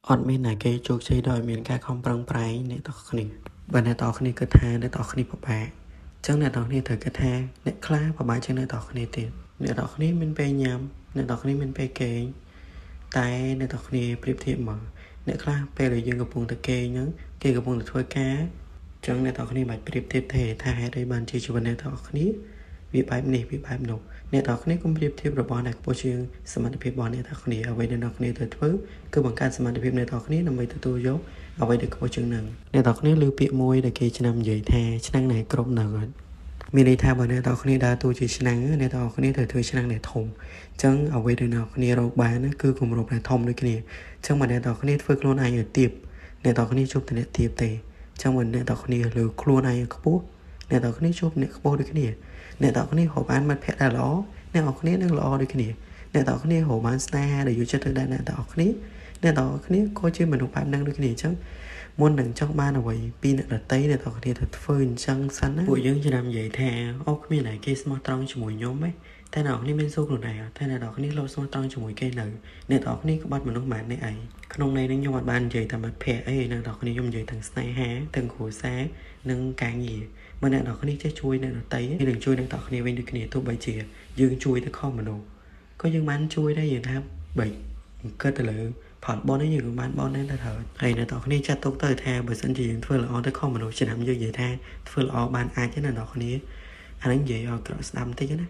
អត់មានណាគេជោគជ័យដោយមានការខំប្រឹងប្រែងអ្នកទាំងគ្នាបើអ្នកទាំងគ្នាគិតថាអ្នកទាំងគ្នាពិបាកចឹងអ្នកទាំងគ្នាត្រូវគិតថាអ្នកខ្លះពិបាកជាងអ្នកទាំងគ្នាទៀតអ្នកទាំងគ្នាមានពេលញ៉ាំអ្នកទាំងគ្នាមានពេលគេងតែអ្នកទាំងគ្នាប្រៀបធៀបមកអ្នកខ្លះពេលដែលយើងកំពុងតែគេងហ្នឹងគេកំពុងតែធ្វើការចឹងអ្នកទាំងគ្នាមិនប្រៀបធៀបទេថាហេតុអីបានជាជីវិតអ្នកទាំងគ្នាវាបែបនេះវាបែបនោះអ្នកទាំងគ្នាកុំប្រៀបធៀបរបស់អ្នកខ្ពស់ជាងសមត្ថភាពរបស់អ្នកទាំងគ្នាអ្វីដែលអ្នកគ្នាត្រូវធ្វើគឺបង្កើនសមត្ថភាពអ្នកទាំងគ្នាដើម្បីទទួលយកអ្វីដែលខ្ពស់ជាងនឹងអ្នកទាំងគ្នាលើពាក្យមួយដែលគេឆ្នាំនិយាយថាឆ្នាំងណែគ្រប់នៅអត់មានន័យថាបើអ្នកទាំងគ្នាដើរតួជាឆ្នាំងអ្នកទាំងគ្នាត្រូវធ្វើឆ្នាំងដែលធំអញ្ចឹងអ្វីដែលអ្នកគ្នារកបានគឺគម្របដែលធំដូចគ្នាអញ្ចឹងបើអ្នកទាំងគ្នាធ្វើខ្លួនឯងឲ្យទាបអ្នកទាំងគ្នាជួបតែអ្នកទាបទេអញ្ចឹងបើអ្នកទាំងគ្នាលើខ្លួនឯងខ្ពស់អ្នកទាំងគ្នាជួបអ្នកខ្ពស់ដូចគ្នាអ្នកទាំងគ្នាហៅបានមិត្តភក្តិដែលល្អអ្នកទាំងគ្នានឹងល្អដូចគ្នាអ្នកទាំងគ្នាហៅបានស្នេហាដែលយកចិត្តទុកដាក់អ្នកទាំងគ្នាអ្នកទាំងគ្នាក៏ជាមនុស្សបែបហ្នឹងដូចគ្នាអញ្ចឹងមុននឹងចង់បានអ្វីពីអ្នកដតីអ្នកទាំងគ្នាត្រូវធ្វើអញ្ចឹងសិនណាពួកយើងឆ្នាំនិយាយថាអូគ្មានតែគេស្មោះត្រង់ជាមួយខ្ញុំទេតែអ្នកគ្នាមានសួរខ្លួនឯងតែអ្នកគ្នាលោស្មោះត្រង់ជាមួយគេនៅអ្នកទាំងគ្នាក្បត់មនុស្សម៉ាននេះអីក្នុងន័យនេះខ្ញុំអត់បាននិយាយតែមិត្តភក្តិអីអ្នកទាំងគ្នាខ្ញុំនិយាយទាំងស្នេហាទាំងគ្រួសារនិងការងារបើអ្នកទាំងគ្នាចេះជួយអ្នកដតីគេនឹងជួយអ្នកទាំងគ្នាវិញដូចគ្នាទោះបីជាយើងជួយទៅខុសមនុស្សក៏យើងបានជួយដែរយើងថាបីគិតទៅលើផលបននេះយើងបានបនដែរទៅហើយអ្នកទាំងគ្នាចាត់ទុកទៅថាបើសិនជាយើងធ្វើល្អទៅខុសមនុស្សឆ្នាំយើងនិយាយថាធ្វើល្អបានអាចទេអ្នកទាំងគ្នាអានឹងនិយាយឲ្យក្រក់ស្ដាប់បន្តិចណា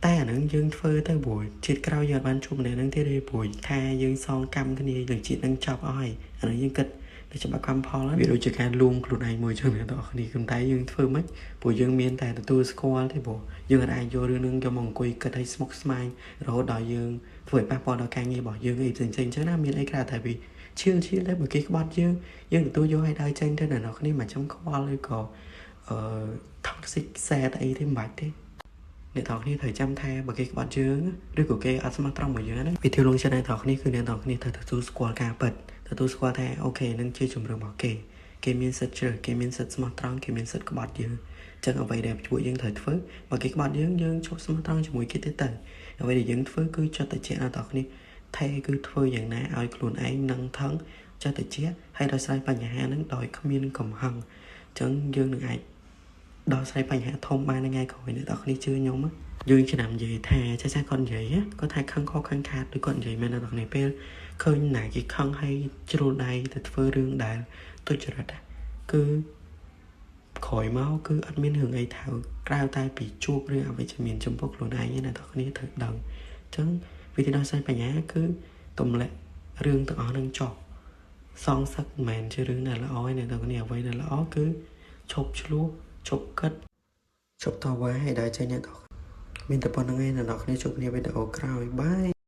តែអានឹងយើងធ្វើទៅព្រោះជាតិក្រោយយើងអត់បានជួបម្នាក់នឹងទេព្រោះថាយើងសងកម្មគ្នានឹងជាតិនឹងចប់អស់ហើយអានឹងយើងគិតតែច្បាប់កម្មផលវាដូចជាការលួងខ្លួនឯងមួយចឹងអ្នកទាំងគ្នាគឺតែយើងធ្វើមិនព្រោះយើងមានតែទទួលស្គាល់ទេព្រោះយើងអាចយករឿងនឹងយកមកអង្គុយគិតឲ្យស្មុគស្មាញរហូតដល់យើងធ្វើឲ្យប៉ះពាល់ដល់ការងាររបស់យើងអីផ្សេងៗចឹងណាមានអីក្រៅតែពីឈៀលតែបើគេក្បត់យើងទទួលយកឲ្យដល់ចេញទៅអ្នកទាំងគ្នាមិនចាំខ្វល់ឬក៏toxic sad អីទេមិនបាច់ទេអ្នកទាំងគ្នាត្រូវចាំថាបើគេក្បត់យើងឬក៏គេអត់ស្មោះត្រង់មកយើងណាវិធីលងចិត្តអ្នកទាំងគ្នាគឺអ្នកទាំងគ្នាត្រូវទទួលស្គាល់ការពិតទទួលស្គាល់ថាអូខេនឹងជាជំរឿនរបស់គេមានសិទ្ធិជ្រើសគេមានសិទ្ធិស្មោះត្រង់គេមានសិទ្ធិក្បត់យើងចឹងអ្វីដែលពួកយើងត្រូវធ្វើបើគេក្បត់យើងជប់ស្មោះត្រង់ជាមួយគេទៅអ្វីដែលយើងធ្វើគឺចុះតែជាអ្នកទាំងគ្នាថែគឺធ្វើយ៉ាងណាឲ្យខ្លួនឯងនឹងថងចុះតែជាហើយដោះស្រាយបញ្ហាហ្នឹងដោយគ្មានកំហឹងចឹងយើងនឹងអាចដោះស្រាយបញ្ហាធំបានថ្ងៃក្រោយអ្នកទាំងគ្នាជឿខ្ញុំយើងឆ្នាំនិយាយថាចាស់គាត់និយាយគាត់ថាខឹងខុសខឹងខាតដូចគាត់និយាយមែនអ្នកទាំងគ្នាពេលឃើញណាគេខឹងឲ្យជ្រុលដៃទៅធ្វើរឿងដែលទុច្ចរិតគឺក្រោយមកគឺអត់មានរឿងអីថាក្រៅតែពីជួបរឿងអវិជ្ជមានចំពោះខ្លួនឯងអ្នកទាំងគ្នាត្រូវដឹងអញ្ចឹងវិធីដោះស្រាយបញ្ហាគឺទម្លាក់រឿងទាំងអស់នឹងចោលសងសឹកមិនមែនជារឿងដែលល្អទេអ្នកទាំងគ្នាអ្វីដែលល្អគឺឈប់ឆ្លោះឈប់គិតឈប់តវ៉ាឲ្យដល់ចេញអ្នកទាំងមានតែប៉ុណ្្នឹងឯងអ្នកទាំងគ្នាជួបគ្នាវីដេអូក្រោយបាយ